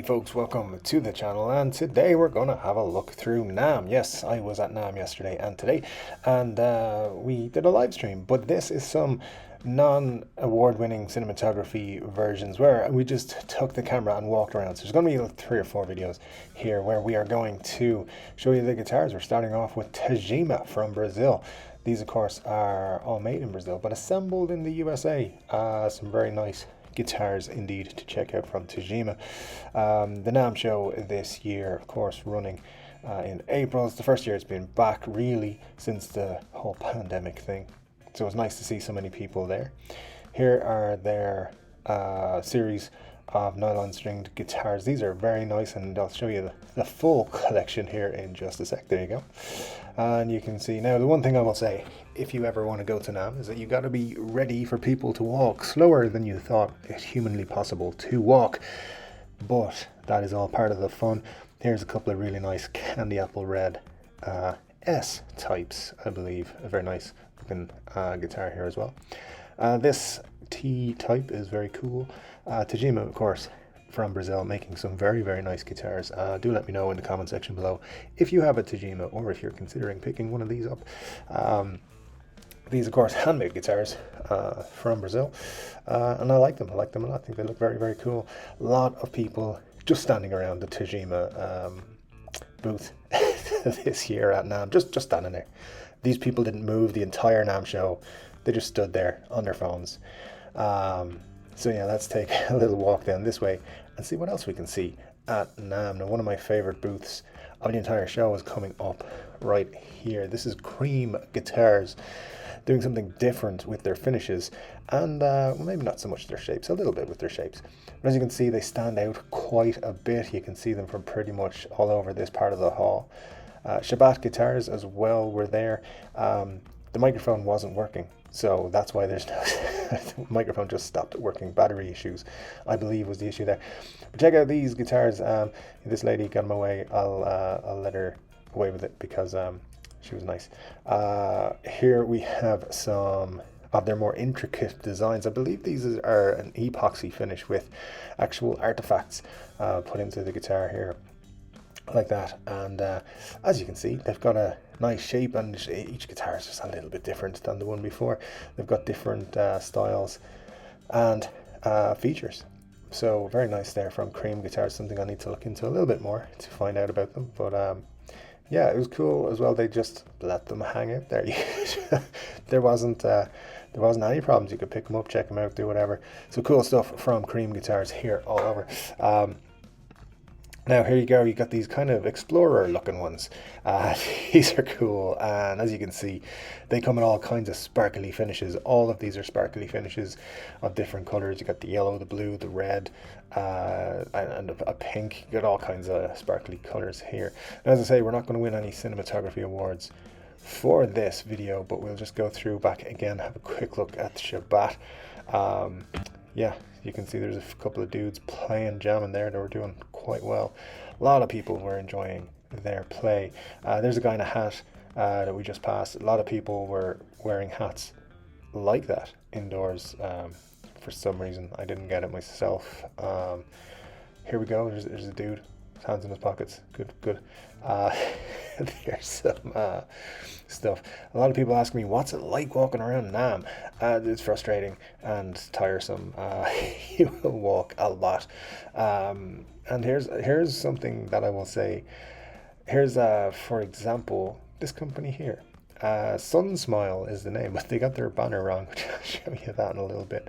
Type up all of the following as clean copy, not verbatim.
folks, welcome to the channel, and today we're gonna have a look through Namm. Yes, I was at Namm yesterday and today, and we did a live stream, but this is some non-award-winning cinematography versions where we just took the camera and walked around. So there's gonna be like 3 or 4 videos here where we are going to show you the guitars. We're starting off with Tajima from Brazil. These of course are all made in Brazil but assembled in the USA. Some very nice guitars indeed to check out from Tajima. The Namm show this year, of course, running in April. It's the first year it's been back really since the whole pandemic thing, so it's nice to see so many people there. Here are their series of nylon stringed guitars. These are very nice, and I'll show you the full collection here in just a sec. There you go. And you can see now, the one thing I will say, if you ever want to go to Namm, is that you got to be ready for people to walk slower than you thought it humanly possible to walk, but that is all part of the fun. Here's a couple of really nice candy apple red S types, I believe. A very nice looking guitar here as well. This T type is very cool. Tajima, of course, from Brazil, making some very, very nice guitars. Do let me know in the comment section below if you have a Tajima or if you're considering picking one of these up. These, of course, handmade guitars from Brazil, and I like them. I like them a lot. I think they look very, very cool. A lot of people just standing around the Tajima booth this year at Namm, just standing there. These people didn't move the entire Namm show. They just stood there on their phones. So yeah, let's take a little walk down this way and see what else we can see at Namm. Now, one of my favorite booths of the entire show is coming up right here. This is Cream Guitars, doing something different with their finishes, and well, maybe not so much their shapes, a little bit with their shapes. But as you can see, they stand out quite a bit. You can see them from pretty much all over this part of the hall. Shabbat guitars as well were there. The microphone wasn't working, so that's why there's no the microphone just stopped working. Battery issues, I believe, was the issue there. But check out these guitars. This lady got them away. I'll let her away with it because she was nice. Here we have some of their more intricate designs. I believe these are an epoxy finish with actual artifacts put into the guitar here, like that. And as you can see, they've got a nice shape, and each guitar is just a little bit different than the one before. They've got different styles and features. So very nice there from Cream Guitars. Something I need to look into a little bit more to find out about them. But yeah, it was cool as well. They just let them hang out there. There wasn't any problems. You could pick them up, check them out, do whatever. So cool stuff from Cream Guitars here all over. Now here you go, you got these kind of explorer looking ones. These are cool, and as you can see, they come in all kinds of sparkly finishes. All of these are sparkly finishes of different colors. You got the yellow, the blue, the red, and a pink. You got all kinds of sparkly colors here. And as I say, we're not going to win any cinematography awards for this video, but we'll just go through back again, have a quick look at the Shabbat. Yeah, you can see there's a couple of dudes playing, jamming there. They were doing quite well. A lot of people were enjoying their play. There's a guy in a hat that we just passed. A lot of people were wearing hats like that indoors for some reason. I didn't get it myself. Here we go. There's a dude, his hands in his pockets. Good. There's some stuff. A lot of people ask me, what's it like walking around Namm? It's frustrating and tiresome. You will walk a lot. And here's something that I will say. Here's for example, this company here. Sun Smile is the name, but they got their banner wrong, which I'll show you that in a little bit.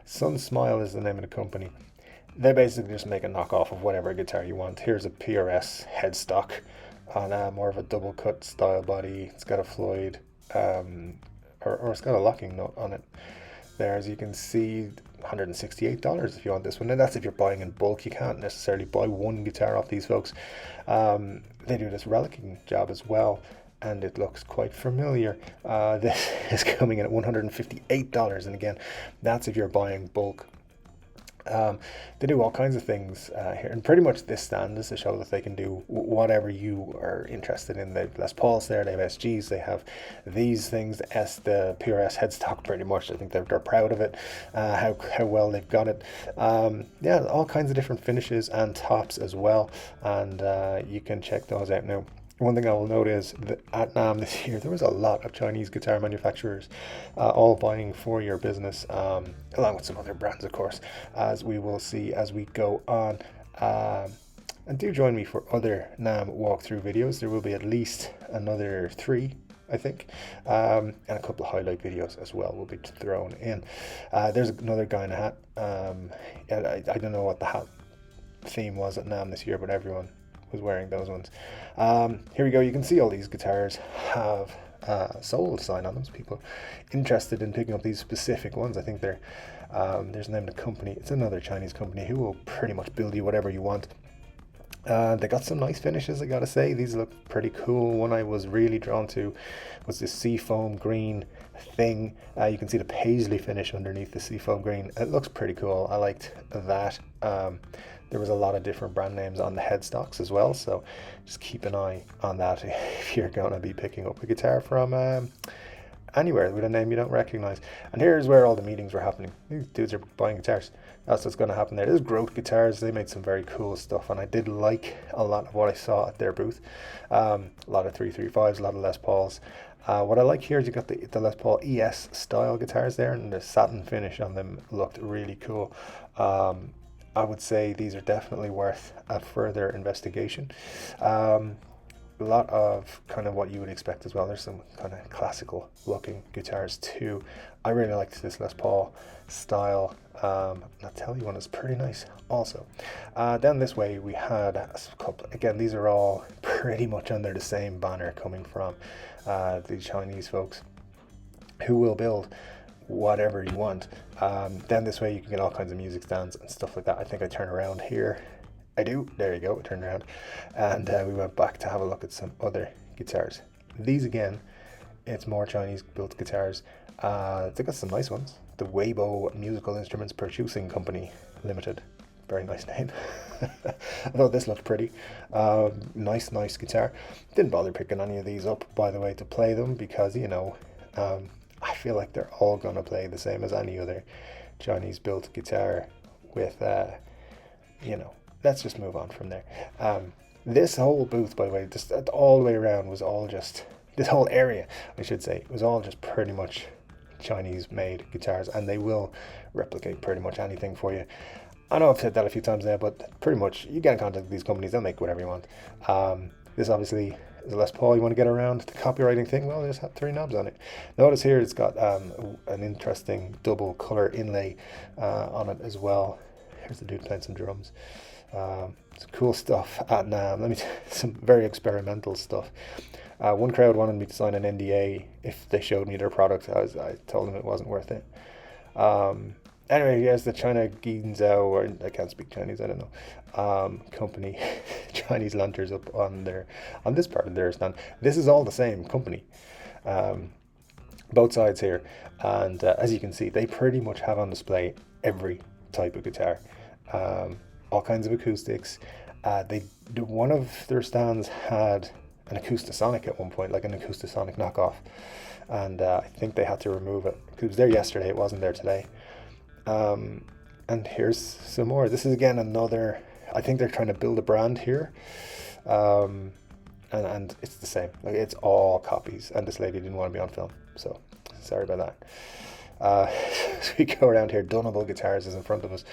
Sun Smile is the name of the company. They basically just make a knockoff of whatever guitar you want. Here's a PRS headstock on more of a double cut style body. It's got a Floyd, or it's got a locking nut on it. There, as you can see, $168 if you want this one. And that's if you're buying in bulk. You can't necessarily buy one guitar off these folks. They do this relic'd job as well, and it looks quite familiar. This is coming in at $158, and again, that's if you're buying bulk. Um, they do all kinds of things here, and pretty much this stand is to show that they can do whatever you are interested in. They have Les Pauls there, they have SGs, they have these things, the PRS headstock. Pretty much, I think they're proud of it, how well they've got it. Yeah, all kinds of different finishes and tops as well, and you can check those out now. One thing I will note is that at NAMM this year, there was a lot of Chinese guitar manufacturers all buying for your business, along with some other brands, of course, as we will see as we go on. And do join me for other NAMM walkthrough videos. There will be at least another 3, I think, and a couple of highlight videos as well will be thrown in. There's another guy in a hat. I don't know what the hat theme was at NAMM this year, but everyone was wearing those ones. Here we go. You can see all these guitars have sold sign on them. So people interested in picking up these specific ones. I think they're there's the name of the company. It's another Chinese company who will pretty much build you whatever you want. They got some nice finishes, I gotta say. These look pretty cool. One I was really drawn to was this seafoam green thing. You can see the paisley finish underneath the seafoam green. It looks pretty cool. I liked that. There was a lot of different brand names on the headstocks as well, so just keep an eye on that if you're going to be picking up a guitar from anywhere with a name you don't recognize. And here's where all the meetings were happening. These dudes are buying guitars. That's what's going to happen there. There's Growth Guitars. They made some very cool stuff, and I did like a lot of what I saw at their booth. A lot of 335s, a lot of Les Pauls. What I like here is you got the Les Paul ES style guitars there, and the satin finish on them looked really cool. I would say these are definitely worth a further investigation. A lot of kind of what you would expect as well. There's some kind of classical looking guitars too. I really liked this Les Paul style. I'll tell you one is pretty nice also. Down this way we had a couple. Again, these are all pretty much under the same banner, coming from the Chinese folks who will build whatever you want. Then this way you can get all kinds of music stands and stuff like that. I think I turn around here. I do. There you go. I turned around, and we went back to have a look at some other guitars. These again, it's more Chinese built guitars. They got some nice ones. The Weibo Musical Instruments Purchasing Company Limited. Very nice name. I thought this looked pretty. Nice guitar. Didn't bother picking any of these up, by the way, to play them, because I feel like they're all going to play the same as any other Chinese built guitar with, let's just move on from there. This whole booth, by the way, just all the way around was all just, this whole area, I should say, was all just pretty much Chinese made guitars, and they will replicate pretty much anything for you. I know I've said that a few times now, but pretty much you get in contact with these companies, they'll make whatever you want. This obviously is a Les Paul. You want to get around the copywriting thing? Well, there's 3 knobs on it. Notice here it's got an interesting double color inlay on it as well. Here's the dude playing some drums. Some cool stuff at NAMM. Some very experimental stuff. One crowd wanted me to sign an NDA if they showed me their product. I told them it wasn't worth it. Anyway, here's the China Guizhou, or I can't speak Chinese, I don't know, company. Chinese lanterns up on this part of their stand. This is all the same company, both sides here, and as you can see, they pretty much have on display every type of guitar, all kinds of acoustics. One of their stands had an Acoustasonic at one point, like an Acoustasonic knockoff, and I think they had to remove it. It was there yesterday, it wasn't there today. And here's some more. This is again another, I think they're trying to build a brand here, and it's the same. Like, it's all copies, and this lady didn't want to be on film, so sorry about that. So we go around here. Dunnable Guitars is in front of us.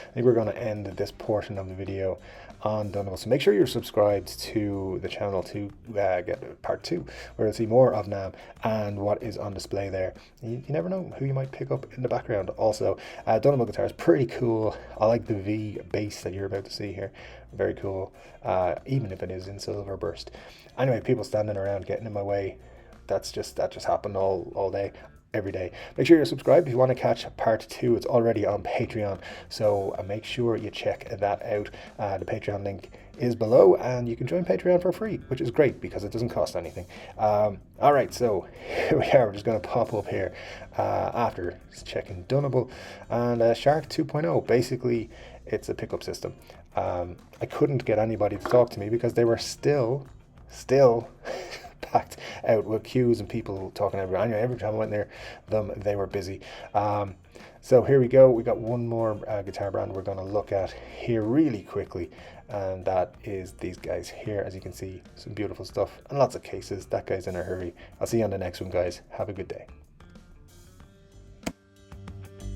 I think we're going to end this portion of the video on Dunnable. So make sure you're subscribed to the channel to get part 2, where you'll see more of NAMM and what is on display there. You never know who you might pick up in the background. Also, Dunnable Guitar is pretty cool. I like the V bass that you're about to see here. Very cool, even if it is in silver burst. Anyway, people standing around getting in my way. That just happened all day, every day. Make sure you're subscribed if you want to catch part 2. It's already on Patreon, so make sure you check that out. The Patreon link is below, and you can join Patreon for free, which is great because it doesn't cost anything. All right, so here we are. We're just going to pop up here after checking Dunnable and Shark 2.0. Basically, it's a pickup system. I couldn't get anybody to talk to me because they were still packed out with queues and people talking everywhere. Anyway, every time I went near them, they were busy. So here we go. We got one more guitar brand we're going to look at here really quickly, and that is these guys here. As you can see, some beautiful stuff and lots of cases. That guy's in a hurry. I'll see you on the next one, guys. Have a good day.